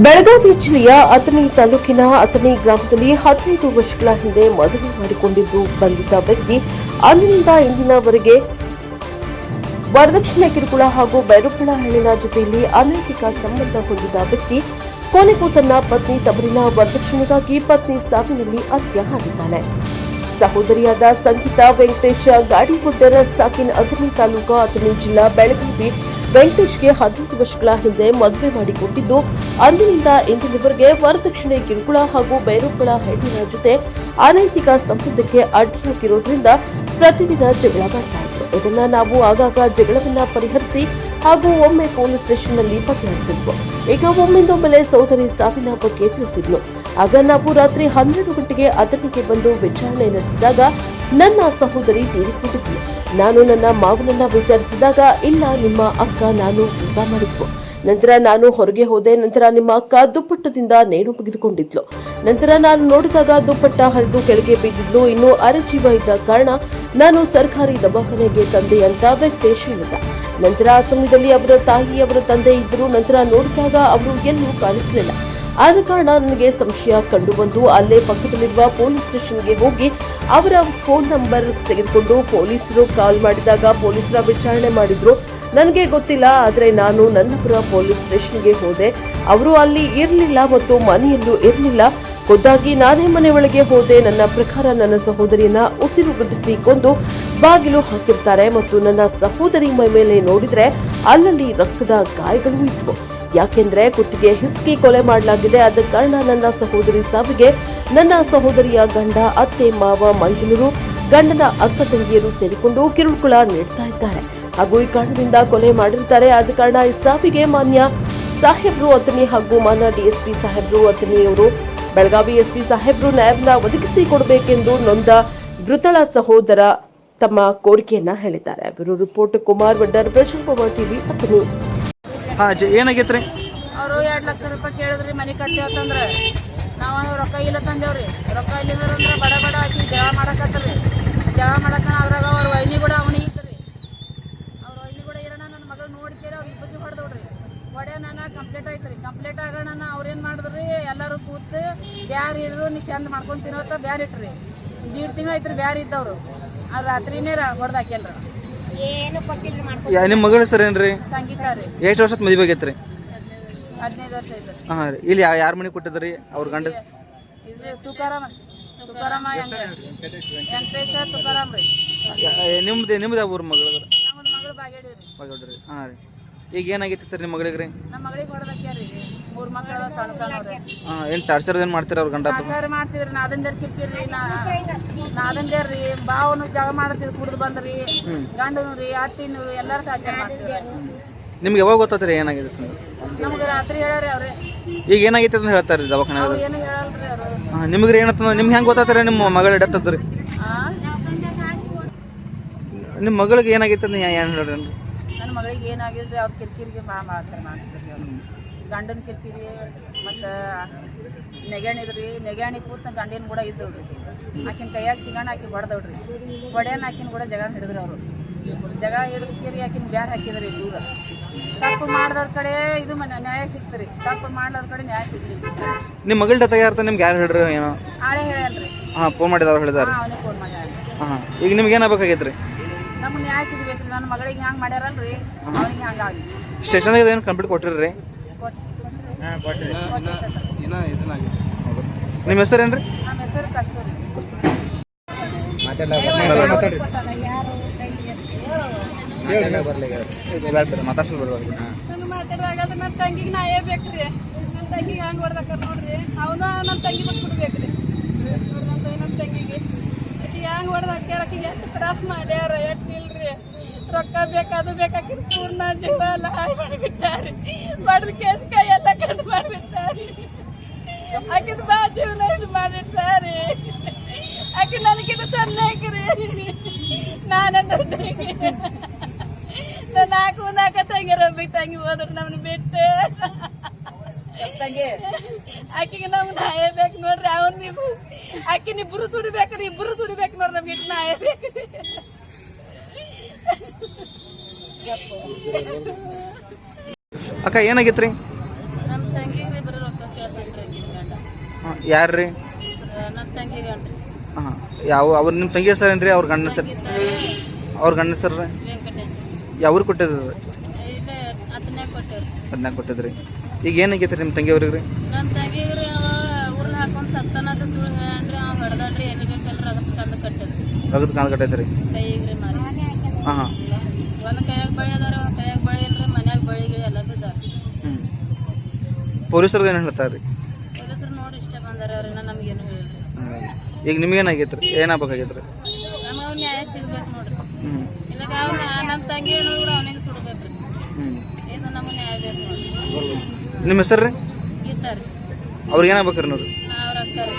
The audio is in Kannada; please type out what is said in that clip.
ಬೆಳಗಾವಿ ಜಿಲ್ಲೆಯ ಅಥಣಿ ತಾಲೂಕಿನ ಅಥಣಿ ಗ್ರಾಮದಲ್ಲಿ 15 ವರ್ಷಗಳ ಹಿಂದೆ ಮದುವೆ ಮಾಡಿಕೊಂಡಿದ್ದು ಬಂದಿದ್ದ ವ್ಯಕ್ತಿ ಅಂದಿನಿಂದ ಇಂದಿನವರೆಗೆ ವರದಕ್ಷಿಣೆ ಕಿರುಕುಳ ಹಾಗೂ ಬೈರುಪ್ಪಳ ಹೆಣ್ಣಿನ ಜೊತೆಯಲ್ಲಿ ಅನೈತಿಕ ಸಂಬಂಧ ಹೊಂದಿದ ವ್ಯಕ್ತಿ ಕೊನೆಗೂ ತನ್ನ ಪತ್ನಿ ತವರಿನ ವರದಕ್ಷಿಣೆಗಾಗಿ ಪತ್ನಿ ಸಾವಿನಲ್ಲಿ ಹತ್ಯೆ ಸಹೋದರಿಯಾದ ಸಂಗೀತ ವೆಂಕಟೇಶ್ ಗಾಡಿಗುಡ್ಡರ ಸಾಕಿನ್ ಅಥಣಿ ತಾಲೂಕು ಅಥಣಿ ಜಿಲ್ಲಾ ಬೆಳಗಾವಿ ವೆಂಕಟೇಶ್ಗೆ 15 ವರ್ಷಗಳ ಹಿಂದೆ ಮದುವೆ ಮಾಡಿಕೊಟ್ಟಿದ್ದು ಅಂದಿನಿಂದ ಇಂದಿನವರೆಗೆ ವರದಕ್ಷಿಣೆ ಕಿರುಕುಳ ಹಾಗೂ ಬೈರುಪ್ಪಳ ಹೆಣ್ಣಿನ ಜೊತೆ ಅನೈತಿಕ ಸಂಬಂಧಕ್ಕೆ ಅಡ್ಡಿಯಾಗಿರುವುದರಿಂದ ಪ್ರತಿದಿನ ಜಗಳ ಮಾಡ್ತಾ ಇದ್ರು. ಇದನ್ನ ನಾವು ಆಗಾಗ ಜಗಳವನ್ನ ಪರಿಹರಿಸಿ ಹಾಗೂ ಒಮ್ಮೆ ಪೊಲೀಸ್ ಸ್ಟೇಷನ್ನಲ್ಲಿ ಬಗೆಹರಿಸಿದ್ವು. ಈಗ ಒಮ್ಮಿಂದೊಮ್ಮೆಲೆ ಸಹೋದರಿ ಸಾವಿನ ಬಗ್ಗೆ ತಿಳಿಸಿದ್ನು. ಆಗ ನಾವು ರಾತ್ರಿ 12 ಗಂಟೆಗೆ ಅಥಣಿಗೆ ಬಂದು ವಿಚಾರಣೆ ನಡೆಸಿದಾಗ ನನ್ನ ಸಹೋದರಿ ತೀರಿಕೊಂಡಿದ್ಲು. ನಾನು ನನ್ನ ಮಾವನನ್ನ ವಿಚಾರಿಸಿದಾಗ ಇಲ್ಲ, ನಿಮ್ಮ ಅಕ್ಕ ನಾನು ಊಟ ಮಾಡಿದ್ವು. ನಂತರ ನಾನು ಹೊರಗೆ ಹೋದೆ. ನಂತರ ನಿಮ್ಮ ಅಕ್ಕ ದುಪ್ಪಟ್ಟದಿಂದ ನೇಣು ಬಿಗಿದುಕೊಂಡಿದ್ಲು. ನಂತರ ನಾನು ನೋಡಿದಾಗ ದುಪ್ಪಟ್ಟ ಹರಿದು ಕೆಳಗೆ ಬಿದ್ದಿದ್ಲು. ಇನ್ನು ಅರೆಜೀವ ಇದ್ದ ಕಾರಣ ನಾನು ಸರ್ಕಾರಿ ದವಾಖಾನೆಗೆ ತಂದೆ ಅಂತ ವೆಂಕಟೇಶ್ ಹೇಳಿದ. ನಂತರ ಆ ಸಮಯದಲ್ಲಿ ಅವರ ತಾಯಿ ಅವರ ತಂದೆ ಇದ್ದರು. ನಂತರ ನೋಡಿದಾಗ ಅವರು ಎಲ್ಲೂ ಕಾಣಿಸಲಿಲ್ಲ. ಆದ ಕಾರಣ ನನಗೆ ಸಂಶಯ ಕಂಡು ಬಂದು ಅಲ್ಲೇ ಪಕ್ಕದಲ್ಲಿರುವ ಪೊಲೀಸ್ ಸ್ಟೇಷನ್ಗೆ ಹೋಗಿ ಅವರ ಫೋನ್ ನಂಬರ್ ತೆಗೆದುಕೊಂಡು ಪೊಲೀಸರು ಕಾಲ್ ಮಾಡಿದಾಗ ಪೊಲೀಸರ ವಿಚಾರಣೆ ಮಾಡಿದ್ರು. ನನಗೆ ಗೊತ್ತಿಲ್ಲ, ಆದರೆ ನಾನು ನನ್ನಪುರ ಪೊಲೀಸ್ ಸ್ಟೇಷನ್ಗೆ ಹೋದೆ. ಅವರು ಅಲ್ಲಿ ಇರಲಿಲ್ಲ ಮತ್ತು ಮನೆಯಲ್ಲೂ ಇರಲಿಲ್ಲ. ಖುದ್ದಾಗಿ ನಾನೇ ಮನೆ ಒಳಗೆ ಹೋದೆ. ನನ್ನ ಪ್ರಕಾರ ನನ್ನ ಸಹೋದರಿಯನ್ನ ಉಸಿರುಗಟ್ಟಿಸಿ ಕೊಂದು ಬಾಗಿಲು ಹಾಕಿರ್ತಾರೆ ಮತ್ತು ನನ್ನ ಸಹೋದರಿ ಮೈ ಮೇಲೆ ನೋಡಿದ್ರೆ ಅಲ್ಲಲ್ಲಿ ರಕ್ತದ ಗಾಯಗಳು ಇದ್ವು. ಯಾಕೆಂದ್ರೆ ಕುತ್ತಿಗೆ ಹಿಸುಕಿ ಕೊಲೆ ಮಾಡಲಾಗಿದೆ. ಆದ ಕಾರಣ ನನ್ನ ಸಹೋದರಿ ಸಾವಿಗೆ ನನ್ನ ಸಹೋದರಿಯ ಗಂಡ, ಅತ್ತೆ, ಮಾವ, ಮೈದುನರು, ಗಂಡನ ಅಕ್ಕ ತಂಗಿಯರು ಸೇರಿಕೊಂಡು ಕಿರುಕುಳ ನೀಡ್ತಾ ಇದ್ದಾರೆ ಹಾಗೂ ಈ ಕಾರಣದಿಂದ ಕೊಲೆ ಮಾಡಿರ್ತಾರೆ. ಆದ ಕಾರಣ ಈ ಸಾವಿಗೆ ಮಾನ್ಯ ಸಾಹೇಬ್ರು ಅಥಣಿ ಹಾಗೂ ಮಾನ್ಯ ಡಿಎಸ್ಪಿ ಸಾಹೇಬ್ರು ಅಥಣಿಯವರು, ಬೆಳಗಾವಿ ಎಸ್ಪಿ ಸಾಹೇಬ್ರು ನ್ಯಾಯವನ್ನ ಒದಗಿಸಿ ಕೊಡಬೇಕೆಂದು ನೊಂದ ಮೃತಳ ಸಹೋದರ ತಮ್ಮ ಕೋರಿಕೆಯನ್ನ ಹೇಳಿದ್ದಾರೆ. Bureau report Kumar Vaddar, Prajabhava TV, Athani. ಏನಾಗೈತ್ರಿ? ಅವರು 2 ಲಕ್ಷ ರೂಪಾಯಿ ಕೇಳಿದ್ರಿ ಮನೆ ಕಟ್ಟಿ ನಾವು ರೊಕ್ಕ ಇಲ್ಲ ತಂದೇವ್ರಿ. ರೊಕ್ಕ ಇಲ್ಲಿಂದ್ರೆ ಬಡ ಹಾಕಿ ಜಗಳ ಮಾಡಕತ್ತರಿ. ಜಗಳ ಮಾಡಕ್ಕ ಅದ್ರಾಗ ಅವ್ರ ವೈನಿ ಕೂಡ ಅವನಿಗೆ ಇದ್ರಿ. ಅವ್ರ ವೈನಿ ಕೂಡ ಇರೋಣ ನನ್ನ ಮಗಳು ನೋಡ್ಕೇರಿ ಅವ್ರು ಇಬ್ಬರಿಗೆ ಹೊಡೆದವ್ರಿ. ಹೊಡೆ ನಾನು ಕಂಪ್ಲೇಂಟ್ ಆಯ್ತು. ಕಂಪ್ಲೇಂಟ್ ಆಗೋಣ ಅವ್ರೇನು ಮಾಡಿದ್ರಿ, ಎಲ್ಲರೂ ಕೂತು ಬ್ಯಾರು ಇಡ್ರು, ನೀ ಚಂದ ಮಾಡ್ಕೊಂಡು ತಿನ್ನೋತ್ತ ಬ್ಯಾರು ಇಟ್ರಿ. 1.5 ತಿಂಗಳು ಐತ್ರಿ ಬ್ಯಾರು ಇದ್ದವ್ರು. ಆ ರಾತ್ರಿನೇ ಹೊಡೆದಾಕ್ಯಲ್ರಿ. ಏನು ಕೊಟ್ಟಿಲ್ಲ. ನಿಮ್ಮ ಮಗಳ ಹೆಸರು ಏನ್ರಿ? ಸಂಗೀತ ರೀ. ಎಷ್ಟು ವರ್ಷದ ಮದುವೆ ಆಗೈತ್ರಿ? 15 ವರ್ಷ ಐತ್ರಿ. ಹಾಂ ರೀ. ಇಲ್ಲಿ ಯಾರ ಮನೆ ಕೊಟ್ಟಿದ್ರಿ ಅವ್ರ ಗಂಡ? ತುಕಾರಾಮ ವೆಂಕಟೇಶ ತುಕಾರಾಮ್ ರೀ. ನಿಮ್ದು ಯಾವ ಊರು ಮಗಳು? ನಮ್ಮದು ಮಗಳು ಬಾಗೇಡಿ. ಹಾಂ ರೀ. ಈಗ ಏನಾಗೈತಿ ನಿಮ್ಮ ಮಗಳಿಗೆ ರೀ? ನಮ್ಮ ಮಗಳಿಗೆ ಹೊಡೆದಕ್ಯಾರಿ. 3 ಮಕ್ಕಳು ಸಣ್ಣವ್ರಿ. ಏನು ಟಾರ್ಚರ್ ಏನು ಮಾಡ್ತೀರ ಅವ್ರ ಗಂಡ? ಟಾರ್ಚರ್ ಮಾಡ್ತಿದ್ರಿ. ನಾದಂದೇರ್ ಕಿರ್ಕಿರ್ರಿ. ನಾದಂದೇರ್ ರೀ. ಬಾವನು ಜಗ ಮಾಡ್ತಿದ್ರು, ಕುಡಿದು ಬಂದ್ರಿ. ಗಂಡನು ರೀ, ಅತ್ತಿನೂ ರೀ, ಎಲ್ಲರೂ ಟಾರ್ಚರ್ ಮಾಡ್ತಿದ್ರು. ನಿಮ್ಗೆ ಯಾವಾಗ ಗೊತ್ತಾತ್ರಿ ಏನಾಗಿದೆ? ನಮ್ಗೆ ರಾತ್ರಿ ಹೇಳ್ಯಾರಿ ಅವ್ರೆ. ಈಗ ಏನಾಗೈತೆ ಅಂತ ಹೇಳ್ತಾರೆ ದವಾಖಾನೆ? ಏನು ಹೇಳಲ್ರಿ ಅವರು. ಹಾಂ. ನಿಮ್ಗೆ ಏನಂತ ನಿಮ್ಗೆ ಹೆಂಗೆ ಗೊತ್ತಾತ್ರಿ ನಿಮ್ಮ ಮಗಳ ಡೆತ್ತದ್ರಿ? ನಿಮ್ಮ ಮಗಳಿಗೆ ಏನಾಗೈತೆ ಅಂತ ಏನು ಹೇಳ್ರಿ? ನನ್ನ ಮಗಳಿಗೆ ಏನಾಗಿದ್ರಿ, ಅವ್ರ ಕಿರ್ಕಿರಿಗೆ ಮಾಡ್ತಿದ್ರಿ ಅವ್ರು. ಗಂಡನ ಕಿರ್ಕಿರಿ ಮತ್ತು ನೆಗ್ಯಾಣಿದ್ರಿ. ನೆಗ್ಯಾಣಿ ಕೂತ್ ಗಂಡಿನ ಕೂಡ ಇದ್ದವ್ರಿ. ಆಕಿನ ಕೈಯಾಗ ಸಿಗಾಣ ಹಾಕಿ ಹೊಡೆದವ್ರಿ. ಹೊಡೆಯನ್ ಆಕಿನ ಕೂಡ ಜಗಳ ಹಿಡಿದ್ರಿ ಅವರು. ಜಗಳ ಹಿಡಿದ್ಕಿರಿ ಆಕಿನ ಬ್ಯಾರ ಹಾಕಿದ್ರಿ ದೂರ. ತಪ್ಪು ಮಾಡಿದವ್ರ ಕಡೆ ಇದು ನ್ಯಾಯ ಸಿಕ್ತರಿ, ತಪ್ಪು ಮಾಡಿದವ್ರ ಕಡೆ ನ್ಯಾಯ ಸಿಕ್ತಿ. ನಿಮ್ಮ ಮಗಳ ಡೆತ್ ಆಗ್ಯಾರ ನಿಮ್ಗೆ ಯಾರು ಹೇಳ್ರಿ? ಏನೋ ಆಳೆ ಹೇಳ್ಯಾನ್ರಿ. ಹಾಂ, ಫೋನ್ ಮಾಡಿದವ್ರು ಹೇಳಿದಾರೆ. ಅವನಿಗೆ ಫೋನ್ ಮಾಡ್ಯಾರ. ಹಾಂ. ಈಗ ನಿಮ್ಗೆ ಏನಾಗಬೇಕಾಗೈತ್ರಿ? ನಮ್ಗೆ ನ್ಯಾಯ ಸಿಗ್ಬೇಕ್ರಿ. ನನ್ನ ಮಗಳಿಗೆ ಹ್ಯಾಂಗೆ ಮಾಡ್ಯಾರಲ್ರಿ, ಅವನಿಗೆ ಹಂಗಾಗಿ. ಸ್ಟೇಷನ್ದಾಗ ಏನು ಕಂಪ್ಲೀಟ್ ಕೊಟ್ಟಿರಿ? ನಿಮ್ಮ ಹೆಸರು ಏನ್ರಿ? ನಮ್ಮ ಹೆಸರು ಕಸ್ತೂರಿ. ಮಾತಾಡ್ಸೋದು ಬರ್ಬೇಕು. ನಾನು ಮಾತಾಡೋದಾಗಲ್ರಿ. ನನ್ನ ತಂಗಿಗೆ ನ್ಯಾಯ ಬೇಕ್ರಿ. ನನ್ನ ತಂಗಿಗೆ ಹಂಗೆ ಹೊಡೆದಾಕ ನೋಡ್ರಿ. ಅವನ ನನ್ನ ತಂಗಿ ಬಿಟ್ಬಿಡ್ಬೇಕ್ರಿ. ನಮ್ಮ ತಂಗಿಗೆ ಹ್ಯಾಂಗೆ ಹೊಡೆದಾಕ್ಯಾರ, ಆಕಿಗೆ ಎಷ್ಟು ತ್ರಾಸ ಮಾಡ್ಯಾರ, ಎಷ್ಟು ಇಲ್ರಿ. ರೊಕ್ಕ ಬೇಕಾದು ಬೇಕಾಕಿದ್ ಪೂರ್ಣ ಜೀವ ಎಲ್ಲ ಹಾಳು ಮಾಡಿಬಿಟ್ಟಾರಿ. ಬಡ್ದು ಕೇಸ್ ಕೈ ಎಲ್ಲ ಕಟ್ ಮಾಡಿಬಿಟ್ಟಾರಿ. ಆಕಿದ ಬಾ ಜೀವನ ಇದು ಮಾಡಿಟ್ಟಾರಿ. ಆಕಿ ನನಗಿದು ಚೆನ್ನಾಗಿರಿ. ನಾನು ದೊಡ್ಡಗಿ ನನ್ನ ನಾಲ್ಕು ತಂಗಿಯರ ಒಬ್ಬಿಗೆ ತಂಗಿ ಹೋದ್ರು ನಮ್ಮನ್ನ ಬಿಟ್ಟು. ಆಕಿಗೆ ನಮ್ಗೆ ನ್ಯಾಯ ಬೇಕು ನೋಡ್ರಿ. ಅವನ್ ನೀವು ಆಕಿನ ಇಬ್ಬರು ಸುಡಿಬೇಕ್ರಿ. ನೋಡ್ರಿ. ನಮ್ಗೆ ಇಟ್ಟು ನ್ಯಾಯ ಬೇಕ್ರಿ. ಅಕ್ಕ ಏನಾಗಿತ್ರಿ? ನಮ್ಮ ತಂಗಿಗೆ ಬರೋ ಹಾಂ ಯಾರು ರೀ? ನನ್ನ ತಂಗಿ ಗಂಡ ಹಾಂ ಅವ್ರು ನಿಮ್ಮ ತಂಗಿ ಹೆಸರು ಏನು ರೀ? ಅವ್ರ ಗಂಡ ಹೆಸರು ಅವ್ರ ಗಂಡ ಹೆಸರು ರೀ? ವೆಂಕಟೇಶ್. ಯಾವ್ರು ಕೊಟ್ಟಿದ್ರು ರೀ? ಇಲ್ಲೇ ಅದನ್ನೇ ಕೊಟ್ಟವ್ರಿ. ಅದನ್ನ ಕೊಟ್ಟಿದ್ರಿ. ಈಗ ಏನಾಗೈತೆ ರೀ ನಿಮ್ಮ ತಂಗಿಯವ್ರಿಗೆ ರೀ? ನಮ್ಮ ತಂಗಿಗ್ರಿ ಅವ ಊರ್ನ ಹಾಕೊಂಡು ಸತ್ತನದ ಸುಳ್ಳು ಹೇಳ್ರಿ, ಅವ ಹೊಡೆದನ್ರಿ ಎಲ್ಲಿ ಬೇಕಲ್ರಿ ಅದಕ್ಕೆ ತಂದು ಕಟ್ಟಿದ್ರಿ. ರಗದ ಕಾಲು ಕಟ್ಟೈತೆ ರೀ? ಕೈಗ್ರಿ ಮಾರಿ. ಹಾಂ ಹಾಂ. ಒಂದು ಕೈಯಾಗ ಬಳಿ ಅದಾರ, ಒಂದು ಕೈಯಾಗ ಬಳಿ ಇಲ್ರಿ, ಮನ್ಯಾಗ ಬಳಿಗಿಳಿ ಎಲ್ಲ ಬಿದ್ದಾರ. ಹ್ಞೂ ಪೊಲೀಸರದ್ದು ಏನು ಹೇಳ್ತಾರೆ ರೀ? ಪೊಲೀಸರು ನೋಡಿ ಇಷ್ಟ ಬಂದಾರ ಅವ್ರನ್ನ, ನಮಗೇನು ಹೇಳಿರಿ. ಈಗ ನಿಮ್ಗೇನಾಗೈತೆ ರೀ? ಏನಾಗಬೇಕಾಗೈತೆ ರೀ? ನಮಗೆ ಅವ್ನು ನ್ಯಾಯ ಸಿಗ್ಬೇಕು ನೋಡ್ರಿ. ಹ್ಞೂ ಇಲ್ಲಾಗ ಅವ್ನ ನಮ್ಮ ತಂಗಿ ಏನೋ ಕೂಡ ಅವನಿಗೆ ಸುಡ್ಬೇಕ್ರಿ. ಹ್ಞೂ ಇದು ನಮಗೆ ನ್ಯಾಯ ಬೇಕು ನೋಡ್ರಿ. ನಿಮ್ಮ ಹೆಸರು ರೀ? ಗೀತಾರಿ. ಅವ್ರಿಗೆ ಏನಾಗ್ಬೇಕು ರೀ ನೋಡ್ರಿ? ಅವ್ರ ಅಕ್ಕ ರೀ.